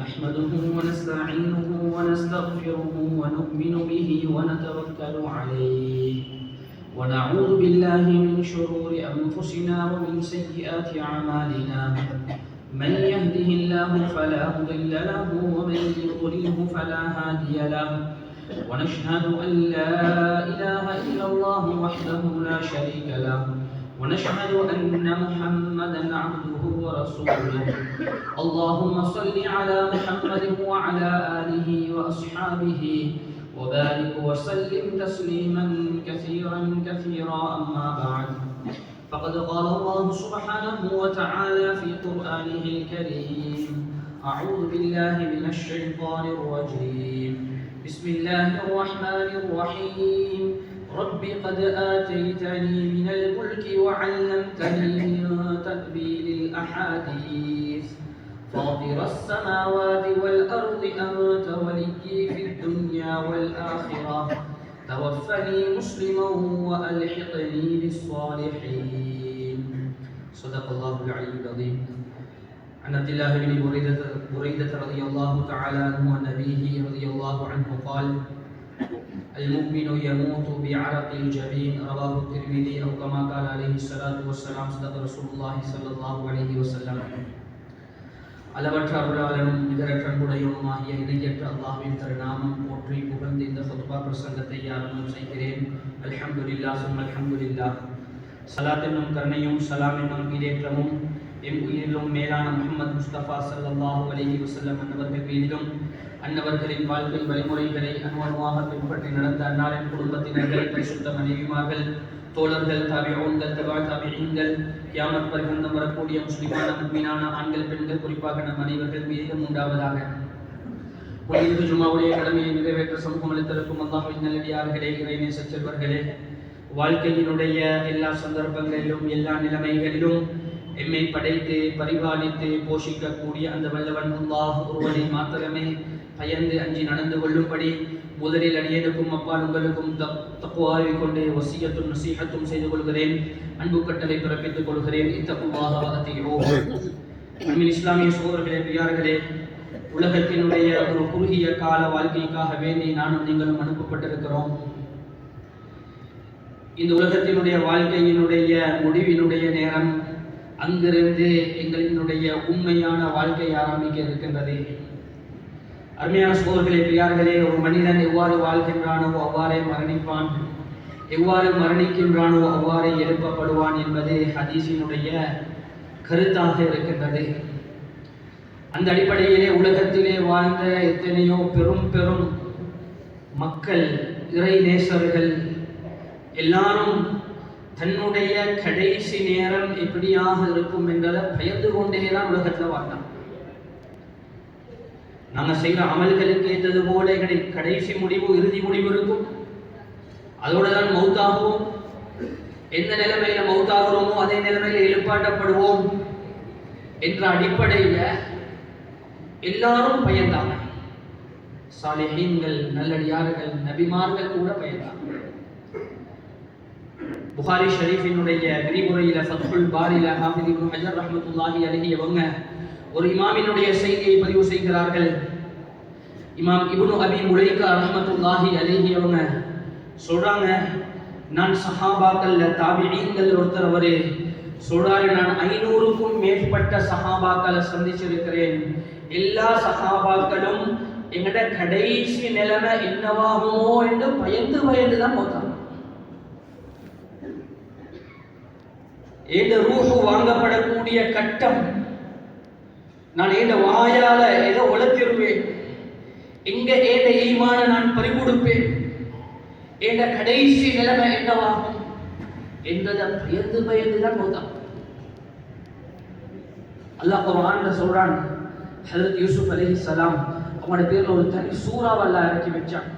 نحمده ونستعينه ونستغفره ونؤمن به ونتوكل عليه ونعوذ بالله من شرور أنفسنا ومن سيئات أعمالنا من يهده الله فلا مضل له ومن يضلله فلا هادي له ونشهد أن لا إله إلا الله وحده لا شريك له ونشهد أن محمدا عبده ورسوله اللهم صل على محمد وعلى آله وأصحابه وبارك وسلم تسليما كثيرا أما بعد فقد قال الله سبحانه وتعالى في قرآنه الكريم أعوذ بالله من الشيطان الرجيم بسم الله الرحمن الرحيم رب قد آتيتني من الملك وعلمتني من تأويل الأحاديث فاطر السماوات والأرض أنت وليي في الدنيا والآخرة توفني مسلما وألحقني بالصالحين صدق الله العلي العظيم عن عبد الله بن بريدة رضي الله تعالى عنه عن أبيه رضي الله عنه قال المؤمن يموت بعرق الجبين رواه الترمذي أو كما قال عليه الصلاة والسلام صدق رسول الله صلى الله عليه وسلم அளவற்ற அருளாளனும் நிகரற்ற அன்புடையவனுமாகிய இணையற்ற அல்லாஹ்வின் திருநாமம் போற்றி புகழ்ந்து இந்த ஃபத்வா பிரசங்கத்தை ஆரம்பம் செய்கிறேன். அல்ஹம்துலில்லாஹ் சும்ம அல்ஹம்துலில்லாஹ். ஸலாத் என்னும் கருணையும் ஸலாம் என்னும் ஈடேற்றமும் எம் உயிரிலும் மேலான முஹம்மது முஸ்தபா ஸல்லல்லாஹு அலைஹி வஸல்லம் அன்னவர்கள் மீதிலும் அன்னவர்களின் வாழ்க்கை வழிமுறைகளை அனுவனுமாக பின்பற்றி நடந்த அன்னாரின் குடும்பத்தினர்கள் பரிசுத்த மனைவிமார்கள் தோழர்கள் தாபிஊன்கள் தபா தாபிஈன்கள் கியாமத் பர்யந்தம் வரக்கூடிய முஸ்லிமான முஃமினான ஆண்கள் பெண்கள் குறிப்பாக நம் அனைவர்கள் மீதும் உண்டாவதாக. புனித ஜுமாவுடைய கடமையை நிறைவேற்ற சமூகம் அளித்திருக்கும் அல்லாஹ்வின் நல்லடியார்களே, இறைநேச செல்வர்களே, வாழ்க்கையினுடைய எல்லா சந்தர்ப்பங்களிலும் எல்லா நிலைமைகளிலும் எம்மை படைத்து பரிபாலித்து போஷிக்கக்கூடிய அந்த வல்லவன் அல்லாஹ் ஒருவனை மாத்திரமே பயந்து அஞ்சி நடந்து கொள்ளும்படி முதலில் அடியேனுக்கும் அப்பால் உங்களுக்கும் தக்வாவை கொண்டு வசியத்தும் நசீஹத்தும் செய்து கொள்கிறேன். அன்பு கட்டளை பிறப்பித்துக் கொள்கிறேன். இத்தகுவாக இஸ்லாமிய சகோதரர்களே, பிரியார்களே, உலகத்தினுடைய ஒரு குறுகிய கால வாழ்க்கைக்காக வேண்டி நானும் நீங்களும் அனுப்பப்பட்டிருக்கிறோம். இந்த உலகத்தினுடைய வாழ்க்கையினுடைய முடிவினுடைய நேரம், அங்கிருந்து எங்களினுடைய உண்மையான வாழ்க்கை ஆரம்பிக்க இருக்கின்றது. அருமையான சகோதரர்களே, பிரியார்களே, ஒரு மனிதன் எவ்வாறு வாழ்கின்றானோ அவ்வாறே மரணிப்பான், எவ்வாறு மரணிக்கின்றானோ அவ்வாறே எழுப்பப்படுவான் என்பது ஹதீஸினுடைய கருத்தாக இருக்கின்றது. அந்த அடிப்படையிலே உலகத்திலே வாழ்ந்த எத்தனையோ பெரும் பெரும் மக்கள், இறை நேசர்கள் எல்லாரும் தன்னுடைய கடைசி நேரம் எப்படியாக இருக்கும் என்பதை பயந்து கொண்டேதான் உலகத்தில் வாழ்ந்தான். நாங்கள் செய்கிற அமல்களுக்கு ஏற்றது போல கடைசி முடிவு, இறுதி முடிவு இருக்கும். அதோடு தான் மௌத்தாகுவோம். எந்த நிலைமையில மௌத்தாகிறோமோ அதே நிலைமையில எழுப்பாட்டப்படுவோம் என்ற அடிப்படையில் எல்லாரும் பயந்தாங்க. சாலிஹீன்கள், நல்லடியார்கள், நபிமார்கள் கூட பயந்தாங்க. புகாரி ஷரீஃபினுடைய விரிவுரையில ஃபத்ஹுல் பாரில ஹாஃபிஸ் இப்னு ஹஜர் ரஹ்மத்துல்லாஹி அலைஹி அவங்க ஒரு இமாமினுடைய செய்தியை பதிவு செய்கிறார்கள். இமாம் இப்னு அபி முலைகா ரஹ்மத்துல்லாஹி அலைஹி அவங்க சொல்றாங்க, நான் சஹாபாக்கள்ல தாபிஈன்கள் ஒருத்தர் அவரு சொல்றாரு, நான் 500க்கும் மேற்பட்ட சஹாபாக்களை சந்திச்சிருக்கிறேன். எல்லா சஹாபாக்களும் எங்கட கடைசி நிலைமை என்னவாகுமோ என்று பயந்து தான் போத்தாங்க. ஏத ரூஹு வாங்கப்படக்கூடிய கட்டம், நான் ஏத வாயால ஏதோ உழைத்திருவேன், எங்க ஏத ஈமான நான் பறிகொடுப்பேன், ஏத கடைசி நிலைமை என்னவாகும் என்பதை பயந்துதான் போதான். அல்லாஹ் குர்ஆன்ல சொல்றான், ஹஜ்ரத் யூசுப் அலைஹிஸ்ஸலாம் அவங்களோட பேர்ல ஒரு தனி சூறாவை அல்லாஹ் இறக்கி வச்சான்.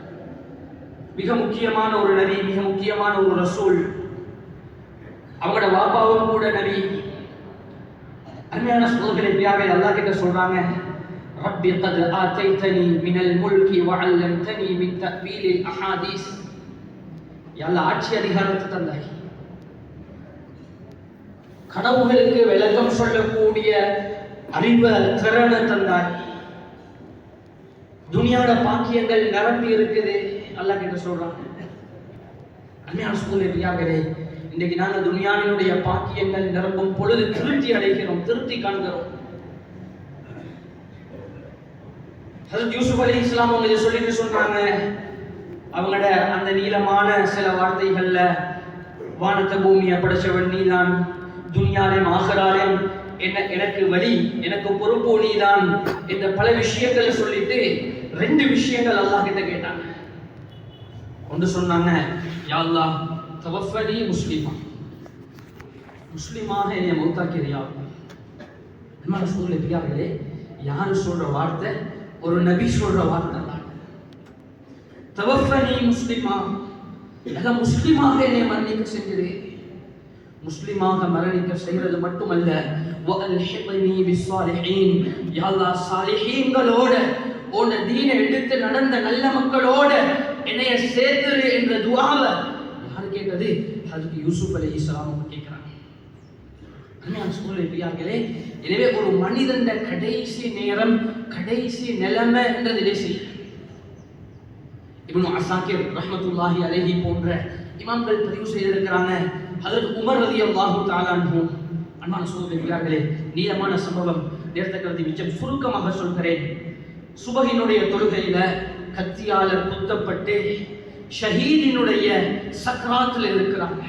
மிக முக்கியமான ஒரு நபி, மிக முக்கியமான ஒரு ரசூல், அவங்களோட வாப்பாவும் கூட நபி. அருமையான சகோதரர்களே, பிரியாவே, அல்லாஹ் கிட்ட சொல்றாங்க, ரப்பி கத் ஆதைதனி மினல் முல்கி வஅல்லம்தனி மின் தஅவீலில் அஹாதீஸ். யா அல்லாஹ், ஆட்சி அதிகாரத்தை தந்தாய், கனவுகளுக்கு விளக்கம் சொல்லக்கூடிய அறிவு திறனை தந்தாய். துனியாட பாக்கியங்கள் நிரம்பி இருக்குது. அல்லாஹ் கிட்ட சொல்றாங்க. அன்னையான சூழ்நிலையாகவே இன்றைக்கு நாங்கள் துனியாவினுடைய பாக்கியங்கள் நிரம்பும் பொழுது திருப்தி அடைகிறோம், திருப்தி காண்கிறோம். ஹஜ்ரத் யூசுப் அலைஹிஸ்ஸலாம் அவங்க இதை சொல்லிட்டு சொன்னாங்க. அவங்களோட அந்த நீளமான சில வார்த்தைகள்ல வானத்தை பூமியை படைச்சவன் நீதான், துனியாலையும் ஆகராலையும் எனக்கு வழி, எனக்கு பொறுப்பு நீதான் என்ற பல விஷயங்களை சொல்லிட்டு 2 விஷயங்கள் அல்லாஹ் கிட்ட கேட்டாங்க. ஒன்று சொன்னாங்க, யா அல்லாஹ் தவஃபனி முஸ்லிமா, முஸ்லிமாக என்னை மௌத்தாக்கிறியா. என்ன சூழ்நிலை பிரியார்களே, யாரு சொல்ற வார்த்தை? ஒரு நபி சொல்ற வார்த்தை தான். தவஃபனி முஸ்லிமா, முஸ்லிமாக என்னை மரணிக்க செஞ்சிரு. முஸ்லிமாக மரணிக்க செய்யறது மட்டுமல்ல, வஅல்ஹிக்னி பிஸ்ஸாலிஹீன், யா அல்லாஹ் சாலிஹீன்களோட உன்னை தீனை எடுத்து நடந்த நல்ல மக்களோட என்னைய சேர்த்துரு என்ற துஆவை யார் கேட்டது? ஹஜ்ரத் யூசுப் அலைஹிஸ்ஸலாம் கேட்கிறாங்க. அன்னையான சூழ்நிலை பிரியார்களே, எனவே ஒரு மனிதன் கடைசி நேரம், கடைசி நிலைமை என்றது தேசி இப்னு அஸாக்கிர் ரஹ்மத்துல்லாஹி அலைஹி போன்ற இமாம்கள் பதிவு செய்திருக்கிறாங்க. ஹஜ்ரத் உமர் ரலியல்லாஹு தஆலா அன்ஹு, அன்பான சகோதரர்களே பிரியார்களே, நீளமான சம்பவம், நேரத்தை கருதி மிச்சம் சுருக்கமாக சொல்கிறேன். சுபஹினுடைய தொழுகையில கத்தியால குத்தப்பட்டு ஷஹீதினுடைய சக்ராத்தில் இருக்கிறாங்க.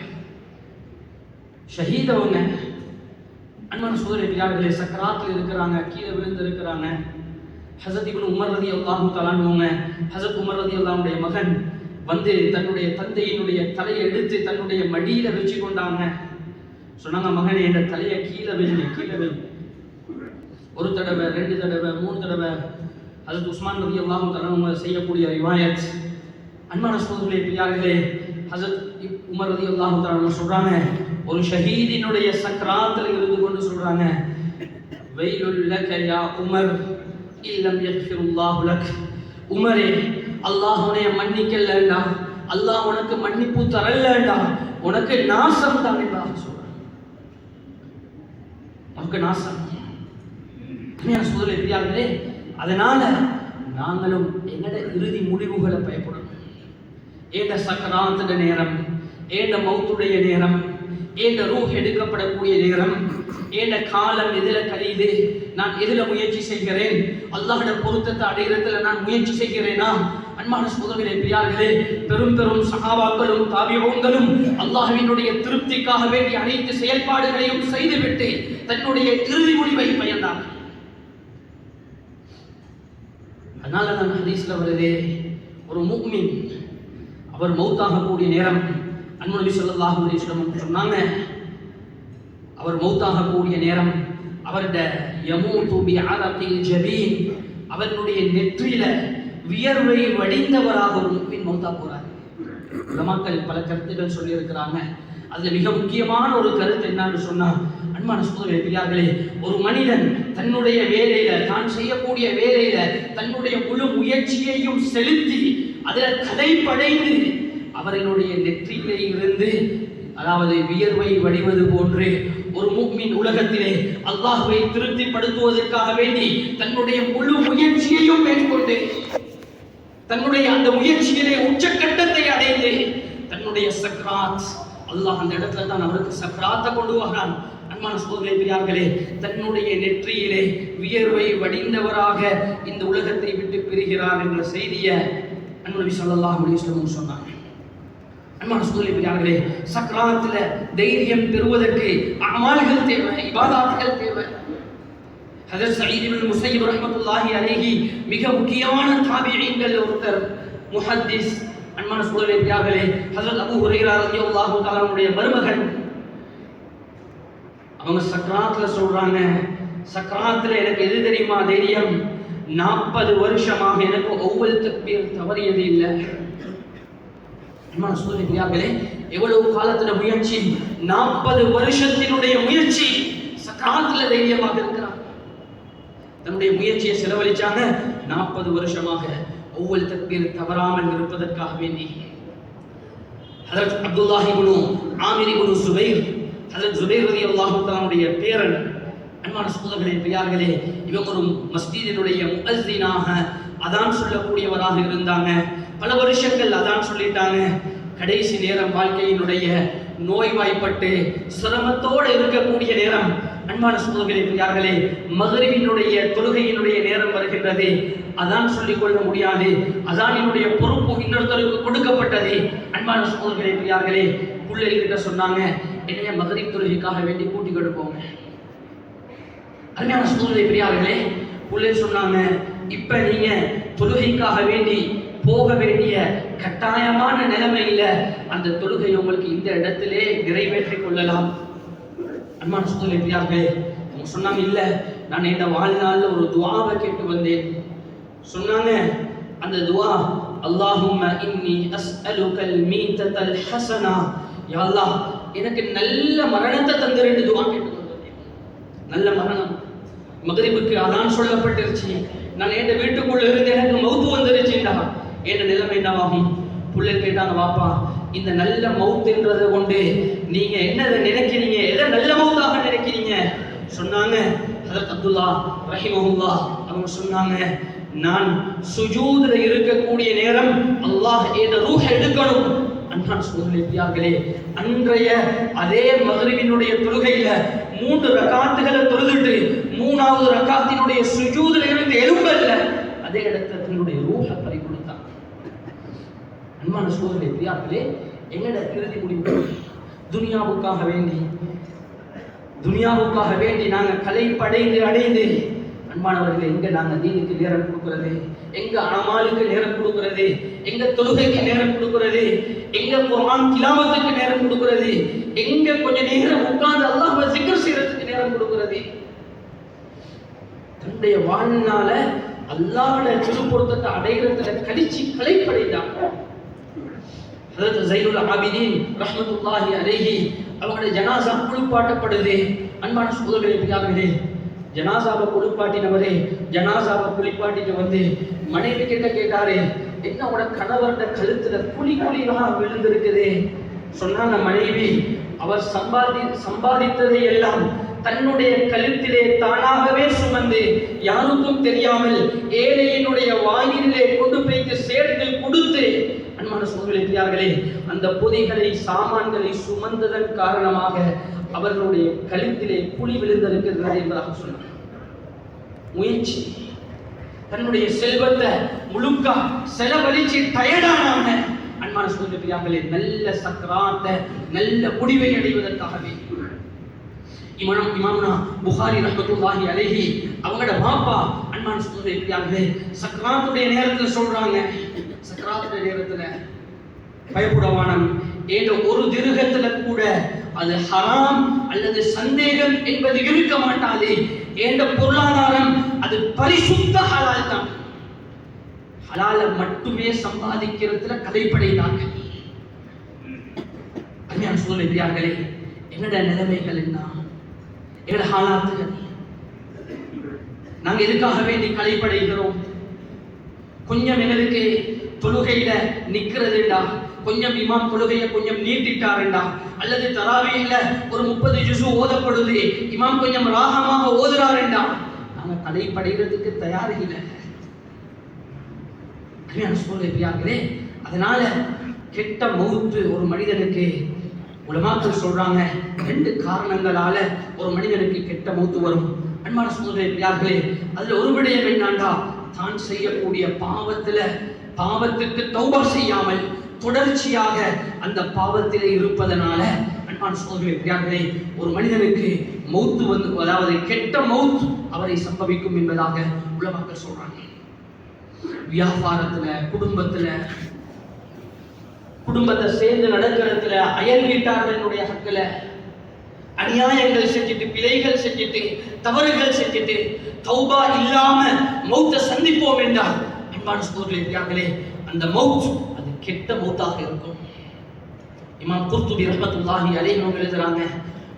ஷஹீதவங்க அன்பான சகோதரர்களே பிரியார்களே சக்ராத்தில் இருக்கிறாங்க, கீழே விழுந்து இருக்கிறாங்க. ஹஸரத் இப்னு உமர் ரலியல்லாஹு தஆலா அன்ஹு, ஹஸரத் உமர் ரலியல்லாஹுடைய மகன் வந்து தன்னுடைய தந்தையினுடைய தலையை எடுத்து தன்னுடைய மடியில வச்சு கொண்டாங்க. சொன்னாங்க, மகனே என்ற தலையை கீழே வைங்க, கீழே வை. ஒரு தடவை, 2 தடவை, 3 தடவை. ஹஸரத் உஸ்மான் ரலியல்லாஹு தஆலா அன்ஹு செய்யக்கூடிய ரிவாயத். அன்பான சகோதரர்களே பிரியார்களே, ஹஸரத் உமர் ரலியல்லாஹு தஆலா அன்ஹு சொல்றாங்க, ஒரு ஷஹீதினுடைய சக்ராத்தில் இருந்து கொண்டு சொல்றாங்க, வைலுல் லக யா உமர் இல்லம் யக்ஃபிருல்லாஹு லக். உமரே, அல்லாஹ் உன்னை மன்னிக்கலடா, அல்லாஹ் உனக்கு மன்னிப்பு தரலடா, உனக்கு நாசம் தான் என்று சொல்றாங்க. உனக்கு நாசம். அன்னையான சகோதரர்களே பிரியார்களே, அதனால நாங்களும் எங்கட இறுதி முடிவுகளை பயப்படணும். ஏண்ட சக்கராத்துட நேரம், ஏண்ட மௌத்துடைய நேரம், ஏண்ட ரூஹ் எடுக்கப்படக்கூடிய நேரம், ஏண்ட காலம் எதுல கழியுது, நான் எதுல முயற்சி செய்கிறேன், அல்லாஹ்வுடைய பொருத்தத்தை அடைகிறதுல நான் முயற்சி செய்கிறேனா? அன்பான சகோதரர்களே பிரியார்களே, பெரும் பெரும் சஹாபாக்களும் தாபிஊன்களும் அல்லாஹ்வினுடைய திருப்திக்காக வேண்டி அனைத்து செயல்பாடுகளையும் செய்துவிட்டு தன்னுடைய இறுதி முடிவை பயந்தார்கள். அதனால தான் ஹதீஸ்ல வருதே, ஒரு முஃமின் அவர் மௌத்தாகக்கூடிய நேரம், அன்னை நபி ஸல்லல்லாஹு அலைஹி வஸல்லம் சொன்னாங்க, அவர் மௌத்தாகக்கூடிய நேரம் அவருடைய யமூது பிஅரகில் ஜபீன், அவருடைய நெற்றியில வியர்வை வடிந்தவராக ஒரு முஃமின் மௌத்தா போறார். உலமாக்கள் பல கருத்துக்கள் சொல்லி இருக்கிறாங்க. அதுல மிக முக்கியமான ஒரு கருத்து என்னன்னு சொன்னா, அன்பான சகோதரர்களே பிரியார்களே, ஒரு மனிதன் தன்னுடைய வேலையில, தான் செய்யக்கூடிய வேலையில தன்னுடைய முழு முயற்சியையும் செலுத்தி அதில் கதைப்படைந்து அவர்களுடைய நெற்றியிலே இருந்து, அதாவது வியர்வை வடிவது போன்று ஒரு முஃமின் உலகத்திலே அல்லாஹ்வை திருப்திப்படுத்துவதற்காக வேண்டி தன்னுடைய முழு முயற்சியையும் மேற்கொண்டு தன்னுடைய அந்த முயற்சியிலே உச்சக்கட்டத்தை அடைந்து தன்னுடைய சக்ராத், அல்லாஹ் அந்த இடத்துல தான் அவருக்கு சக்ராத்தை கொண்டு வரான். அன்பான சகோதரர்களே பிரியார்களே, தன்னுடைய நெற்றியிலே வியர்வை வடிந்தவராக இந்த உலகத்தை விட்டு பிரிகிறார் என்ற செய்தியை அன்னை நபி ஸல்லல்லாஹு அலைஹி வஸல்லம் சொன்னாங்க. அன்பான சகோதரர்களே பிரியார்களே, சக்ராத்துல தைரியம் பெறுவதற்கு அமல்கள் தேவை, இபாதத்துகள் தேவை. ஹஜ்ரத் சயீத் இப்னு முஸையிப் ரஹ்மத்துல்லாஹி அலைஹி மிக முக்கியமான தாபிஈன்கள் ஒருத்தர், முஹத்திஸ். அன்பான சகோதரர்களே பிரியார்களே, ஹஜ்ரத் அபூ ஹுரைரா ரலியல்லாஹு தஆலா அவருடைய மருமகன், அவங்க சக்ராத்துல சொல்றாங்க, சக்ராத்துல எனக்கு எது தெரியுமா தைரியம்? 40 வருஷமாக எனக்கு அவ்வல் தக்பீர் தவறியது இல்லை. அன்பான சகோதரர்களே பிரியார்களே, எவ்வளவு காலத்துல முயற்சி, 40 வருஷத்தினுடைய முயற்சி, சக்ராத்துல தைரியமாக இருக்கிறார். தன்னுடைய முயற்சியை செலவழிச்சாங்க. 40 வருஷமாக அவ்வல் தக்பீர் தவறாமல் இருப்பதற்காக வேண்டி. ஹஜ்ரத் அப்துல்லாஹ் இப்னு ஆமிர் இப்னு சுபைர், ஹஜ்ரத் ஜுபைர் ரலியல்லாஹு தஆலாவுடைய பேரன். அன்பான சகோதரர்களே பிரியார்களே, இவங்க ஒரு மஸ்ஜிதினுடைய முஅஸ்ஸினாக அதான் சொல்லக்கூடியவராக இருந்தாங்க. பல வருஷங்கள் அதான் சொல்லிட்டாங்க. கடைசி நேரம் வாழ்க்கையினுடைய நோய்வாய்ப்பட்டு சிரமத்தோடு இருக்கக்கூடிய நேரம், அன்பான சகோதரர்களே பெரியார்களே, மகரிபினுடைய தொழுகையினுடைய நேரம் வருகின்றது. அதான் சொல்லிக் கொள்ள முடியாது, அதானினுடைய பொறுப்பு இன்னொருத்தருக்கு கொடுக்கப்பட்டது. அன்பான சகோதரர்களே பெரியார்களே, பிள்ளைகிட்ட சொன்னாங்க, என்னைய மகரிப் தொழுகைக்காக வேண்டி கூட்டி கொடுப்போங்க. அன்பான சகோதரர்களே பெரியார்களே, பிள்ளை சொன்னாங்க, இப்ப நீங்க தொழுகைக்காக வேண்டி போக வேண்டிய கட்டாயமான நிலைமையில அந்த தொழுகை உங்களுக்கு இந்த இடத்திலே நிறைவேற்றிக் கொள்ளலாம். அன்பான சகோதரர்களே பெரியார்களே, அவங்க சொன்னாங்க, இல்ல நான் இந்த வாழ்நாள்ல ஒரு துஆவை கேட்டு வந்தேன். சொன்னாங்க, அந்த துஆ, அல்லாஹும்ம இன்னி அஸ்அலுகல் மீதத்தல் ஹஸனா, யா அல்லாஹ் எனக்கு நல்ல மரணத்தை தந்திரேன்னு துஆ கேட்டு வந்தேன். நல்ல மரணம். மக்ரிபுக்கு அதான் சொல்லப்பட்டிருச்சு. நான் என் வீட்டுக்குள்ள இருந்து எனக்கு மௌத்து வந்துருச்சுடா, என் நிலைமை என்னவாகும்? பிள்ளைகள் கேட்டாங்க, வாப்பா இந்த நல்ல மௌத்துன்றதை கொண்டு நீங்க என்னதை நினைக்கிறீங்க, எதை நல்ல மௌத்தாக நினைக்கிறீங்க? சொன்னாங்க, ஹஜ்ரத் அப்துல்லா ரஹிமஹுல்லாஹ் அவங்க சொன்னாங்க, நான் சுஜூதுல இருக்கக்கூடிய நேரம் அல்லாஹ் ஏத ரூஹ எடுக்கணும். அன்பான சகோதரர்களே பெரியார்களே, அன்றைய அதே மக்ரிபினுடைய தொழுகையில 3 ரக்காத்துகளை தொழுதுட்டு 3வது ரக்காத்தினுடைய சுஜூதுல இருந்து எழும்பல்ல, அதே இடத்துல தன்னுடைய ரூஹ பறி கொடுத்தாங்க. அன்பான சகோதரர்களே பெரியார்களே, எங்கட இறுதி முடிவு துனியாவுக்காக வேண்டி நாங்க கலைப்படைந்து அடைந்து, அன்பானவர்களே, எங்க நாங்க தீனுக்கு நேரம் கொடுக்கிறது, எங்க அமாலுக்கு நேரம் கொடுக்கிறது, எங்க தொழுகைக்கு நேரம் கொடுக்கிறது, எங்க குர்ஆன் திலாவத்துக்கு நேரம் கொடுக்கிறது, எங்க கொஞ்ச நேரம் உட்கார்ந்து அல்லாஹ்வை zikr செய்யறதுக்கு நேரம் கொடுக்கிறது? தன்னுடைய வாழ்நாள அல்லாஹ்வுடைய திருப்பொருத்தத்தை அடைகிறதுல கலைப்படைந்தாங்க. ஹஜ்ரத் ஸைனுல் ஆபிதீன் ரஹ்மத்துல்லாஹி அலைஹி அவருடைய ஜனாஸா குளிப்பாட்டப்படுது. அன்பான சகோதரர்களே பெரியார்களே, ஜனாசாவை குளிப்பாட்டினவரே ஜனாசாவை குளிப்பாட்டிட்டு வந்து மனைவி கிட்ட கேட்டாரு, என்ன உட கணவருடைய கழுத்துல குழியாக விழுந்திருக்குது? சொன்னாங்க மனைவி, அவர் சம்பாதித்ததை எல்லாம் தன்னுடைய கழுத்திலே தானாகவே சுமந்து யாருக்கும் தெரியாமல் ஏழையினுடைய வாயிலே கொண்டு போய்த்து சேர்த்து கொடுத்து, அன்பான சகோதரர்களே பெரியார்களே, அந்த பொதிகளை சாமான்களை சுமந்ததன் காரணமாக அவர்களுடைய கழுத்திலே குழி விழுந்திருக்கிறது என்பதாக சொன்னார். முயற்சி, தன்னுடைய செல்வத்தை முழுக்க செலவழிச்சு டயர்டானாங்க. அன்பான சகோதரர்களே பெரியார்களே, நல்ல சக்கராத்த நல்ல முடிவை அடைவதற்காகவே இமாமுனா புகாரி ரஹ்மத்துல்லாஹி அலைஹி அவங்களோட பாப்பா, அன்பான சகோதரர்களே பெரியார்களே, சக்கராத்துடைய நேரத்துல சொல்றாங்க, சக்கராத்துடைய நேரத்துல பயப்படவானம், ஏதோ ஒரு திருகத்துல கூட அது ஹராம் அல்லது சந்தேகம் என்பது இருக்க மாட்டாது. ஏண்ட பொருளாதாரம் அது பரிசுத்த ஹலால் தான். ஹலால மட்டுமே சம்பாதிக்கிறதுல கலைப்படைந்தாங்க. அன்பான சகோதரர்களே பெரியார்களே, என்னோட நிலைமைகள் என்ன, என்னோட ஹாலாத்துகள், நாங்க எதுக்காக வேண்டி கலைப்படைகிறோம்? கொஞ்சம் எங்களுக்கு தொழுகையில நிக்கிறதுண்டா, கொஞ்சம் இமாம் தொழுகையை கொஞ்சம் நீட்டிட்டாருண்டா, அல்லது தராவீஹ்ல ஒரு 30 ஜுஸு ஓதப்படுது, இமாம் கொஞ்சம் ராகமாக ஓதுறாருண்டா, நாங்க கலைப்படைகிறதுக்கு தயார் இல்லை. பெரியார்களே, அதனால கெட்ட மௌத்து ஒரு மனிதனுக்கு உலமாக்கள் சொல்றாங்க, 2 காரணங்களால ஒரு மனிதனுக்கு கெட்ட மௌத்து வரும். அன்பான சகோதரர்களே பெரியார்களே, அதுல ஒரு விடயம் என்னண்டா, தான் செய்யக்கூடிய பாவத்துக்கு தௌபா செய்யாமல் தொடர்ச்சியாக அந்த பாவத்திலே இருப்பதனால, அன்பான சகோதரர்களே பெரியார்களே, ஒரு மனிதனுக்கு மௌத்து வந்து, அதாவது கெட்ட மௌத் அவரை சம்பவிக்கும் என்பதாக உலமாக்கள் சொல்றாங்க. வியாபாரத்துல, குடும்பத்தை சேர்ந்து நடக்கிறதுல, அயல் வீட்டார்களுடைய ஹக்குல அநியாயங்கள் செஞ்சுட்டு, பிழைகள் செஞ்சுட்டு, தவறுகள் செஞ்சுட்டு தௌபா இல்லாம மௌத்தை சந்திப்போம் என்றால், அன்பான சகோதரர்களே பெரியார்களே, அந்த மௌத் அது கெட்ட மௌத்தாக இருக்கும். இமாம் குர்துபி ரஹ்மத்துல்லாஹி அலைஹி அவங்க எழுதுறாங்க,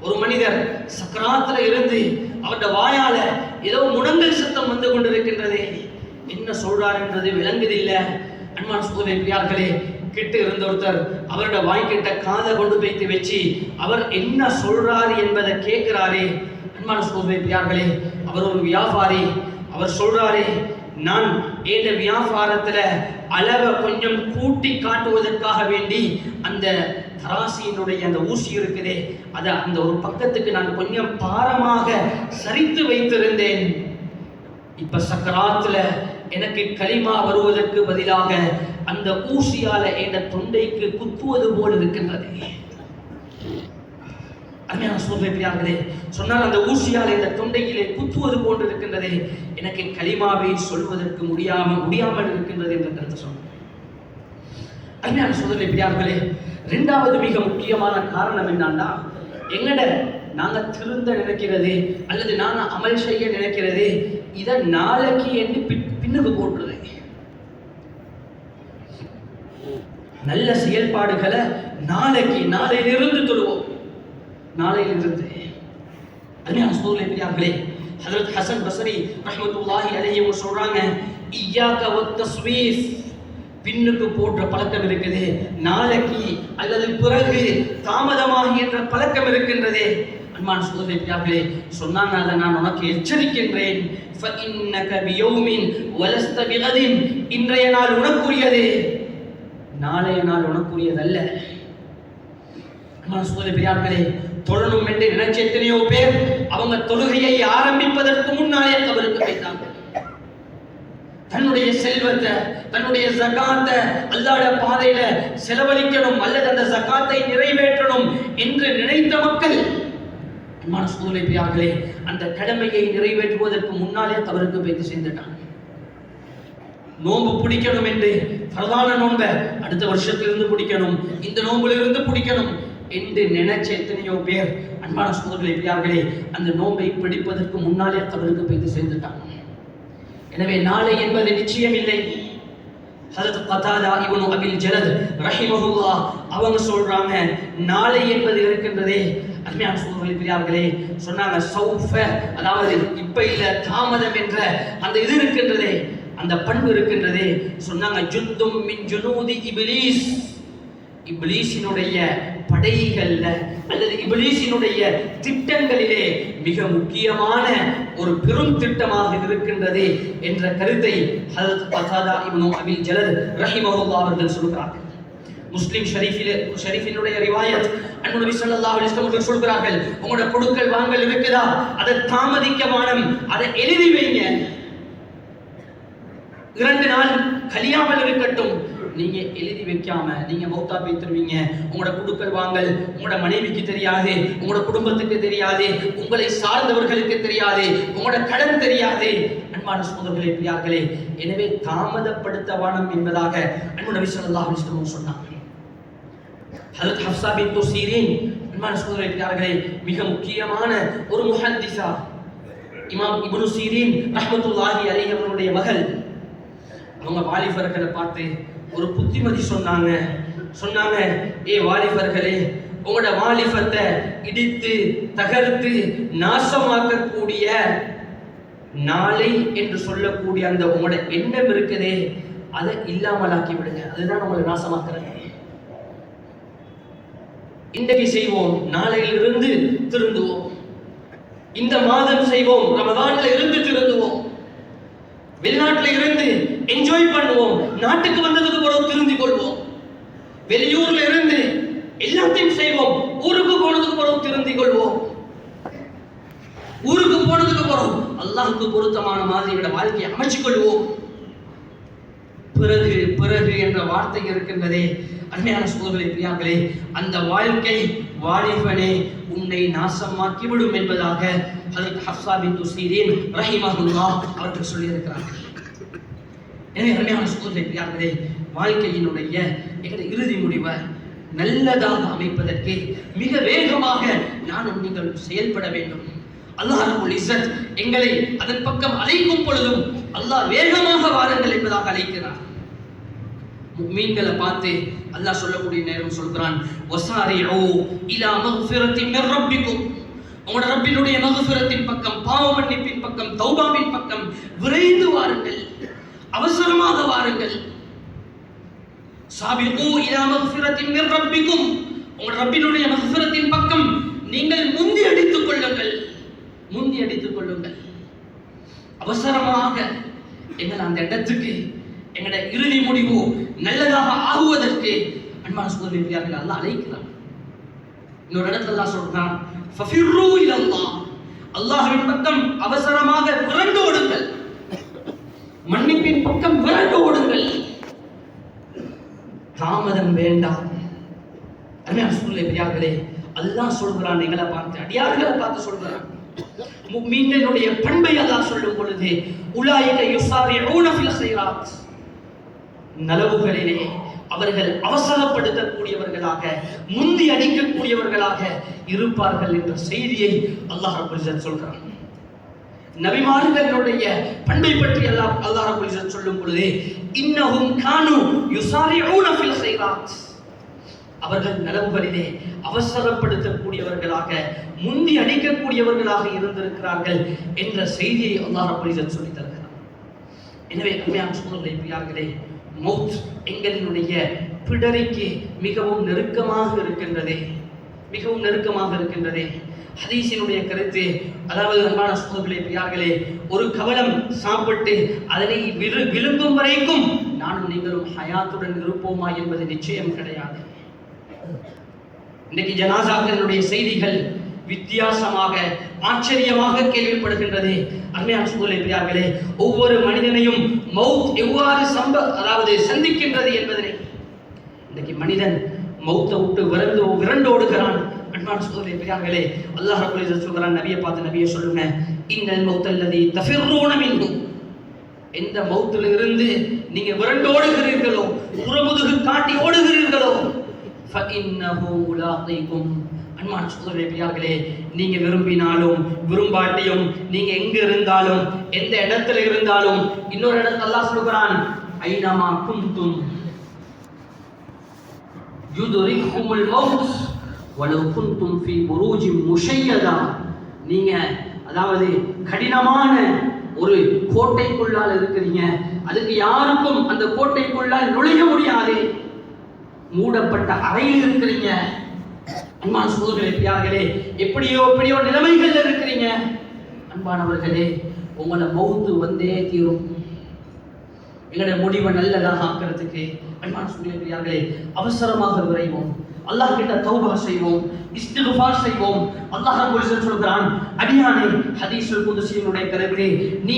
ஒரு மனிதர் சக்கராத்துல இருந்து அவருடைய வாயால ஏதோ முடங்கல் சத்தம் வந்து கொண்டிருக்கின்றது, என்ன சொல்றாரு என்றது விளங்குதில்லை. அன்பான சகோதரர்களே பெரியார்களே, கிட்ட இருந்த ஒருத்தர் அவருடைய வாய்க்கிட்ட காதை கொண்டு போய்த்து வச்சு அவர் என்ன சொல்றாரு என்பதை கேட்கிறாரே. அன்பான சகோதரர்களே பெரியார்களே, அவர் ஒரு வியாபாரி, அவர் சொல்றாரே, நான் ஏண்ட வியாபாரத்துல அளவை கொஞ்சம் கூட்டி காட்டுவதற்காக வேண்டி அந்த தராசியினுடைய அந்த ஊசி இருக்குதே அதை அந்த ஒரு பக்கத்துக்கு நான் கொஞ்சம் பாரமாக சரித்து வைத்திருந்தேன். இப்ப சக்கராத்துல எனக்கு கலிமா வருவதற்கு பதிலாக அந்த ஊசியால என்ற தொண்டைக்கு குத்துவது போல் இருக்கின்றது. சொன்னால் அந்த ஊசியால் இந்த தொண்டையிலே குத்துவது போன்று இருக்கின்றது, எனக்கு கலிமாவை சொல்வதற்கு முடியாமல் இருக்கின்றது என்ற கருத்து சொன்னார். அருமையான சோதனை பிரியார்களே, இரண்டாவது மிக முக்கியமான காரணம் என்னன்னா, எங்கட நாங்க திருந்த நினைக்கிறது அல்லது நாங்க அமல் செய்ய நினைக்கிறது இதை நாளைக்கு என்று பின்னுக்கு போட்டுறது. நல்ல செயல்பாடுகளை நாளைக்கு நாளையிலிருந்து தொழுவோம். நாளையிலிருந்து அருமையான சோதனை பிரியார்களே, ஹஜ்ரத் ஹசன் பஸ்ரி ரஹ்மத்துல்லாஹி அலைஹி சொல்றாங்க, இய்யாக வத்தஸ்வீஃப், பின்னுக்கு போன்ற பழக்கம் இருக்குது, நாளைக்கு அல்லது பிறகு தாமதமாகி என்ற பழக்கம் இருக்கின்றது. அன்பான சகோதரர்களே பிரியார்களே, சொன்னாங்க, அதை நான் உனக்கு எச்சரிக்கின்றேன். ஃபஇன்னக பியௌமின் வலஸ்த பிகதின், இன்றைய நாள் உனக்குரியது, நாளைய நாள் உனக்குரியதல்ல. அன்பான சகோதரர்களே பிரியார்களே, தொழணும் என்று நினைச்ச எத்தனையோ பேர் அவங்க தொழுகையை ஆரம்பிப்பதற்கு முன்னாலே கபருக்கு போய்த்தாங்க. தன்னுடைய செல்வத்தை, தன்னுடைய ஜகாத்தை அல்லாஹ்வுடைய பாதையில செலவழிக்கணும் அல்லது அந்த ஜகாத்தை நிறைவேற்றணும் என்று நினைத்த மக்கள், அன்பான சகோதரர்களே பிரியார்களே, அந்த கடமையை நிறைவேற்றுவதற்கு முன்னாலே தவறுக்கு போய் சேர்ந்துட்டாங்க. நோன்பு பிடிக்கணும் என்று பிரதான நோன்பை அடுத்த வருஷத்திலிருந்து பிடிக்கணும், இந்த நோம்பிலிருந்து பிடிக்கணும் என்று நினைச்ச எத்தனையோ பேர், அன்பான சகோதரர்களே பிரியார்களே, அந்த நோன்பை பிடிப்பதற்கு முன்னாலே தவறுக்கு போய் சேர்ந்துட்டாங்க. எனவே நாளை என்பது நிச்சயம் இல்லை. ஹஜ்ரத் கதாதா இப்னு அபில் ஜலத் ரஹிமஹுல்லாஹ் அவங்க சொல்றாங்க, நாளை என்பது இருக்கின்றதே, அருமையான சகோதரர்களே பிரியார்களே, சொன்னாங்க சௌஃப, அதாவது இப்ப இல்ல, தாமதம் என்ற அந்த இது இருக்கின்றதே, அந்த பண்பு இருக்கின்றதே, சொன்னாங்க ஜுந்தும் மின் ஜுனூதி இப்லீஸ், இப்லீஸினுடைய படைகள்ல அல்லது இப்லீஸினுடைய திட்டங்களிலே மிக முக்கியமான ஒரு பெரும் திட்டமாக இருக்கின்றது என்ற கருத்தை ஹஜ்ரத் கதாதா இப்னு அபில் ஜலத் ரஹிமஹுல்லாஹ் அவர்கள் சொல்கிறார்கள். முஸ்லிம் ஷரீஃபினுடைய ரிவாயத், அன்னை நபி ஸல்லல்லாஹு அலைஹி வஸல்லம் சொல்கிறார்கள், உங்களோட கொடுக்கல் வாங்கல் இருக்குதா, அதை தாமதிக்க வேண்டாம், அதை எழுதி வைங்க. 2 நாள் கலியாமல் இருக்கட்டும், நீங்க எழுதி வைக்காம நீங்க மௌத்தா பேத்துருவீங்க. உங்களோட குடுக்கல் வாங்கல் உங்களோட மனைவிக்கு தெரியாது, உங்களோட குடும்பத்துக்கு தெரியாது, உங்களை சார்ந்தவர்களுக்கு தெரியாது, உங்களோட கடன் தெரியாது. அன்பான சகோதரர்களே பிரியார்களே, எனவே தாமதப்படுத்த வேண்டாம் என்பதாக அன்னை நபி ஸல்லல்லாஹு அலைஹி வஸல்லம் சொன்னாங்க. ஹஜ்ரத் ஹஃப்ஸா பின்த் சீரின், அன்பான சகோதரர்களே பிரியார்களே, மிக முக்கியமான ஒரு முஹத்திஸா, இமாம் இப்னு சீரின் ரஹ்மத்துல்லாஹி அலைஹி அவர்களுடைய மகள். அவங்க வாலிபர்களை பார்த்து ஒரு புத்திமதி சொன்னாங்க. ஏ வாலிபர்களே, உங்களோட வாலிபத்தை இடித்து தகர்த்து நாசமாக்கக்கூடிய நாளை என்று சொல்லக்கூடிய அந்த உங்களோட எண்ணம் இருக்குதே, அதை இல்லாமலாக்கி விடுங்க. அதுதான் உங்களை நாசமாக்குறது. இன்றைக்கு செய்வோம், நாளையிலிருந்து திருந்துவோம். இந்த மாதம் செய்வோம், ரமதான்ல இருந்து திருந்துவோம். வெளிநாட்டில் இருந்து என்ஜாய் பண்ணுவோம், நாட்டுக்கு வந்ததுக்கு பிறகு திருந்திக் கொள்வோம். வெளியூர்ல இருந்து எல்லாத்தையும் செய்வோம், ஊருக்கு போனதுக்கு பிறகு திருந்திக் கொள்வோம். ஊருக்கு போனதுக்கு பிறகு அல்லாஹ்வுக்கு பொருத்தமான மாதிரி வாழ்க்கையை அமைச்சுக் கொள்வோம். பிறகு பிறகு என்ற வார்த்தை இருக்கின்றதே, அருமையான சகோதரர்களே பிரியார்களே, அந்த வாழ்க்கை வாலிபனே உன்னை நாசமாக்கி விடும் என்பதாக ஹஜ்ரத் ஹஃப்ஸா பின்த் சீரின் ரஹிமஹுல்லாஹ் அவர்கள் சொல்லியிருக்கிறார்கள். எனவே அருமையான சகோதரர்களே பிரியார்களே, வாழ்க்கையினுடைய எங்களுடைய இறுதி முடிவை நல்லதாக அமைப்பதற்கு மிக வேகமாக நானும் நீங்கள் செயல்பட வேண்டும். அல்லாஹ் ரப்புல் இஸ்ஸத் எங்களை அதன் பக்கம் அழைக்கும் பொழுதும் அல்லாஹ் வேகமாக வாருங்கள் என்பதாக அழைக்கிறார். முஃமின்களை பார்த்து அல்லாஹ் சொல்லக்கூடிய நேரம் சொல்கிறான், வஸாரிஉ இலா மக்ஃபிரத்தின் மிர் ரப்பிக்கும், உங்களோட ரப்பினுடைய மக்ஃபிரத்தின் பக்கம், பாவ மன்னிப்பின் பக்கம், தௌபாவின் பக்கம் விரைந்து வாருங்கள், அவசரமாக வாருங்கள். சாபிகு இலா மக்ஃபிரத்தின் மிர் ரப்பிக்கும், உங்களோட ரப்பினுடைய மக்ஃபிரத்தின் பக்கம் நீங்கள் முந்தி அடித்துக் கொள்ளுங்கள், முந்தி அடித்துக் கொள்ளுங்கள். அவசரமாக எங்களை அந்த இடத்துக்கு எங்களுடைய இறுதி முடிவு நல்லதாக ஆகுவதற்கு அன்பான சகோதரர்களே அல்லாஹ் அழைக்கிறான். இன்னொரு இடத்துல அல்லாஹ் சொல்றான், ஃபஃபிர்ரு இலல்லாஹ், அல்லாஹ்வின் பக்கம் அவசரமாக விரண்டு ஓடுங்கள், மன்னிப்பின் பக்கம் விரண்டு ஓடுங்கள், தாமதம் வேண்டாம். அன்பான சகோதரர்களே அல்லாஹ் சொல்கிறான், எங்களை பார்த்து அடியார்களை பார்த்து சொல்கிறான். முஃமின்களுடைய பண்பை அல்லாஹ் சொல்லும் பொழுது உலாயிக யுஸாரிஊன ஃபில் கைராத், நலவுகளிலே அவர்கள் அவசரப்படுத்தக்கூடியவர்களாக முந்தி அடிக்கக்கூடியவர்களாக இருப்பார்கள் என்ற செய்தியை அல்லாஹ் ரப்பல் இஸ்ஸத் சொல்கிறான். நபிமார்களுடைய பண்பை பற்றி அல்லாஹ் ரப்பல் இஸ்ஸத் சொல்லும் பொழுது இன்னஹும் கானு யுஸாரிஊன ஃபில் கைராத், அவர்கள் நலவுகளிலே அவசரப்படுத்தக்கூடியவர்களாக முந்தி அடிக்கக்கூடியவர்களாக இருந்திருக்கிறார்கள் என்ற செய்தியை அல்லாஹ் ரப்பல் இஸ்ஸத் சொல்லி தருகிறார். எனவே அருமையான சகோதரர்களே, மௌத் எங்களுடைய பிடரிக்கு மிகவும் நெருக்கமாக இருக்கின்றதே, மிகவும் நெருக்கமாக இருக்கின்றதே. ஹதீஸினுடைய கருத்து, அதாவது அன்பான சகோதரர்களே, ஒரு கவலம் சாப்பிட்டு அதனை விழுங்கும் வரைக்கும் நானும் நீங்களும் ஹயாத்துடன் இருப்போமா என்பது நிச்சயம் கிடையாது. இன்னைக்கு ஜனாசாக்களுடைய செய்திகள் வித்தியாசமாக ஆச்சரியமாக கேள்விப்படுகின்றது. அருமையான சகோதரர்களே, ஒவ்வொரு மனிதனையும் மௌத் எவ்வாறு சந்திக்கின்றது என்பதனை இன்னைக்கு மனிதன் மௌத்தை விட்டு விரண்டோடுகிறான். அன்பான சகோதரர்களே, அல்லாஹ் ரப்பல் இஸ்ஸத் சொல்றான், நபியை பார்த்து நபியை சொல்லுங்க, இன்னல் மௌத்தல்லதி தஃபிர்ரூன மின்ஹு, எந்த மௌத்துல இருந்து நீங்க விரண்டோடுகிறீர்களோ, புறமுதுகு காட்டி ஓடுகிறீர்களோ, ஃபஇன்னஹு முலாகீகும், அன்பான சகோதரர்களே, நீங்க விரும்பினாலும் விரும்பாட்டியும் நீங்க எங்க இருந்தாலும் எந்த இடத்துல இருந்தாலும், இன்னொரு இடத்துல அல்லாஹ் சொல்கிறான், ஐனமா குந்தும் யுத்ரிகுமுல் மௌத் வலவ் குந்தும் ஃபீ புரூஜின் முஷையதா, நீங்க அதாவது கடினமான ஒரு கோட்டைக்குள்ளால் இருக்கிறீங்க, அதுக்கு யாருக்கும் அந்த கோட்டைக்குள்ளால் நுழைய முடியாது, மூடப்பட்ட அறையில் இருக்கிறீங்க. அன்பான சகோதரர்களே, எப்படியோ நிலைமைகள் இருக்கிறீங்க. அன்பானவர்களே, உங்களை மௌத்து வந்தே தீரும். எங்களுடைய முடிவை நல்லதாக ஆக்கிறதுக்கு அன்பான சகோதரர்களே அவசரமாக விரைவோம், அல்லாஹ் கிட்ட தௌபா செய்வோம், இஸ்திக்ஃபார் செய்வோம். அல்லாஹ் ரப்பல் இஸ்ஸத் சொல்கிறான், அடியானே, ஹதீஸுல் குத்ஸியினுடைய கருத்து, நீ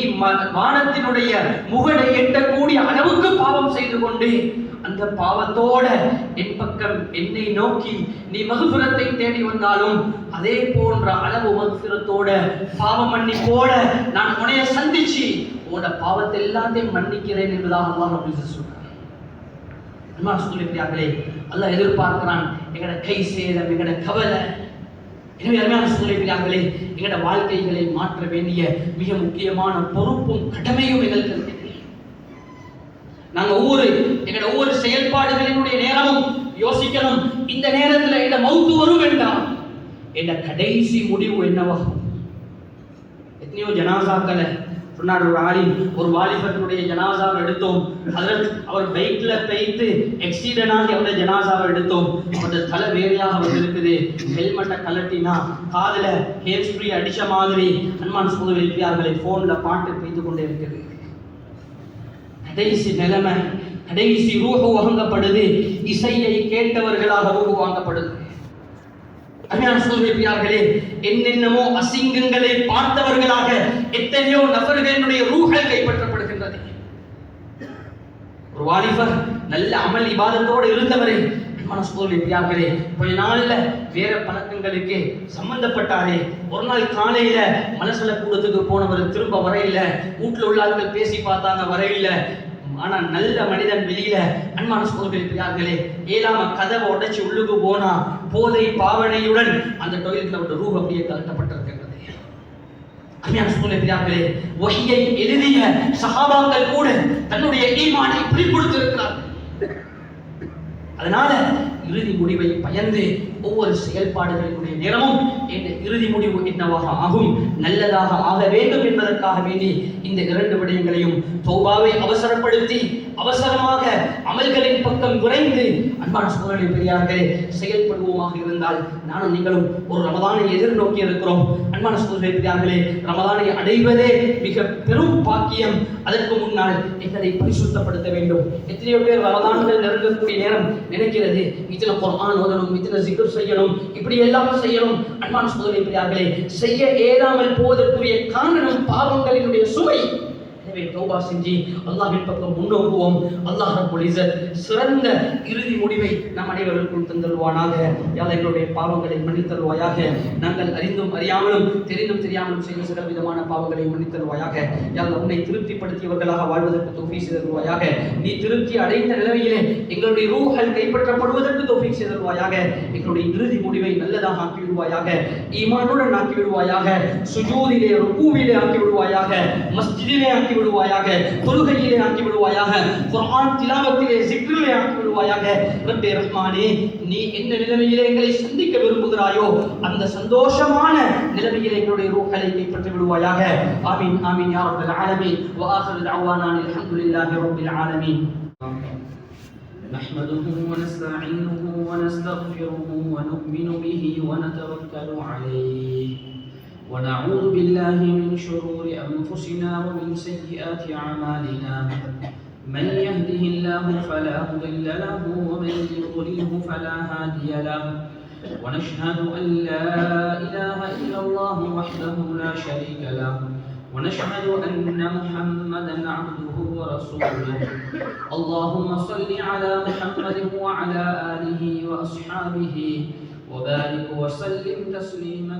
வானத்தினுடைய முகடை எட்டக்கூடிய அளவுக்கு பாவம் செய்து கொண்டு அந்த பாவத்தோட என் பக்கம் என்னை நோக்கி நீ மக்ஃபிரத்தை தேடி வந்தாலும் அதே போன்ற அளவு மக்ஃபிரத்தோட பாவ மன்னிப்போட நான் உன்னை சந்திச்சு உன்னோட பாவத்தை எல்லாத்தையும் மன்னிக்கிறேன் என்பதாக அல்லாஹ் ரப்பல் இஸ்ஸத் சொல்றான். அல்லாஹ் சொல்லியிருக்கிறார்களே, அல்லாஹ் எதிர்பார்க்கிறான் எங்கட கை சேதம், எங்கட கவலை. எனவே அருமையான சொல்லியிருக்கிறார்களே, எங்கட வாழ்க்கைகளை மாற்ற வேண்டிய மிக முக்கியமான பொறுப்பும் கடமையும் எங்களுக்கு இருக்கு. நாங்க ஒவ்வொரு செயல்பாடுகளினுடைய நேரமும் யோசிக்கணும், இந்த நேரத்தில் என்ன மௌத்து வரும் வேண்டாம், என்ன கடைசி முடிவு என்னவாகும். எத்தனையோ ஜனாசாக்களை சொன்னார் ஒரு ஆலிம், ஒரு வாலிபனுடைய ஜனாசாவை எடுத்தோம், அவர் பைக்ல போயிட்டு எக்ஸிடென்ட் ஆகி அவருடைய ஜனாசாவை எடுத்தோம், அவருடைய தலை வேறையாக வந்திருக்குது, ஹெல்மெட்டை கலட்டினா காதுல ஹேர் ஸ்ப்ரே அடிச்ச மாதிரி அன்பான சகோதரர்களே போன்ல பாட்டு பெய்து கொண்டே இருக்குது. கடைசி நிலைமை, கடைசி ரூஹு வாங்கப்படுது, இசையை கேட்டவர்களாக ரூஹு வாங்கப்படுது. அருமையான சகோதரர்களே, என்னென்னமோ அசிங்கங்களை பார்த்தவர்களாக எத்தனையோ நபர்களுடைய ரூஹல் கைப்பற்றப்படுகின்றது. ஒரு வாலிபர் நல்ல அமல் இபாதத்தோடு இருந்தவரே, அருமையான சகோதரர்களே, கொஞ்ச நாள்ல வேற பழக்கங்களுக்கு சம்பந்தப்பட்டாரே. ஒரு நாள் காலையில மலசல கூடத்துக்கு போனவர் திரும்ப வரையில, வீட்டுல உள்ள ஆட்கள் பேசி பார்த்தாங்க வரையில. ஆனா நல்ல மனிதன் வெளியில. அன்பான சகோதரர்களே, ஏழாம கதவை உடைச்சு உள்ளுக்கு போனா போதை பாவனையுடன் அந்த டொய்லெட்ல ஒரு ரூஹ் அப்படியே கலட்டப்பட்டிருக்கிறது. அன்பான சகோதரர்களே, வஹியை எழுதிய சஹாபாக்கள் கூட தன்னுடைய ஈமானை பிடிப்படுத்தியிருக்கிறார்கள். அதனால இறுதி முடிவை பயந்து ஒவ்வொரு செயல்பாடுகளினுடைய நேரமும் இந்த இறுதி முடிவு என்னவாக ஆகும், நல்லதாக ஆக வேண்டும் என்பதற்காக வேண்டி இந்த 2 விடயங்களையும் தௌபாவை அவசரப்படுத்தி அவசரமாக அமல்களின் பக்கம் விரைந்து அன்பான சகோதரர்களே பெரியார்களே செயல்படுவோமாக இருந்தால் நானும் நீங்களும் ஒரு ரமதானை எதிர்நோக்கி இருக்கிறோம். அன்பான சகோதரர்களே பெரியார்களே, ரமதானை அடைவதே மிக பெரும் பாக்கியம். அதற்கு முன்னால் எங்களை பரிசுத்தப்படுத்த வேண்டும். எத்தனையோ பேர் ரமதான்கள் நெருங்கக்கூடிய நேரம் நினைக்கிறது, இத்தனை குர்ஆன் ஓதணும், இத்தனை ஜிக்ர் செய்யணும், இப்படி எல்லாம் செய்யணும். அன்பான சகோதரர்களே பெரியார்களே, செய்ய ஏதாமல் போவதற்குரிய காரணம் பாவங்களினுடைய சுமை. எனவே தௌபா செஞ்சு அல்லாஹ்வின் பக்கம் முன்னோக்குவோம். அல்லாஹ் ரப்பல் இஸ்ஸத் சிறந்த இறுதி முடிவை நம் அனைவருக்கும் தந்தல்வானாக. யா அல்லாஹ் எங்களுடைய பாவங்களை மன்னித்தல்வாயாக. நாங்கள் அறிந்தும் அறியாமலும் தெரிந்தும் தெரியாமலும் செய்த சில விதமான பாவங்களை மன்னித்தல்வாயாக. யா அல்லாஹ் உன்னை திருப்திப்படுத்தியவர்களாக வாழ்வதற்கு தௌஃபீக் செய்தல்வாயாக. நீ திருப்தி அடைந்த நிலையிலே எங்களுடைய ரூஹல் கைப்பற்றப்படுவதற்கு தௌஃபீக் செய்தல்வாயாக. எங்களுடைய இறுதி முடிவை நல்லதாக ஆக்கி விடுவாயாக. ஈமானுடன் ஆக்கி விடுவாயாக. சுஜூதிலே ருகூவிலே ஆக்கி விடுவாயாக. மஸ்ஜிதிலே ஆக்கி விடுவாயாக. தொழுகையிலே ஆக்கி விடுவாயாக. குர்ஆன் திலாவத்திலே ஸிக்ரிலே ஆக்கி விடுவாயாக. ரப்பே ரஹ்மானே, நீ என்ன நிலைமையிலே எங்களை சந்திக்க விரும்புகிறாயோ அந்த சந்தோஷமான நிலைமையிலே எங்களுடைய ரூஹலை கைப்பற்றி விடுவாயாக. ஆமீன் ஆமீன் யா ரப்பல் ஆலமீன். வ ஆகிரு தஅவானா அல்ஹம்துலில்லாஹி ரப்பில் ஆலமீன். نحمده ونستعينه ونستغفره ونؤمن به ونتوكل عليه ونعوذ بالله من شرور أنفسنا ومن سيئات أعمالنا. من يهده الله فلا مضل له ومن يضلله فلا هادي له. ونشهد أن لا إله إلا الله وحده لا شريك له. ونشهد أن محمدا عبده ورسوله. اللهم صل على محمد وعلى آله وأصحابه وبارك وسلم تسليما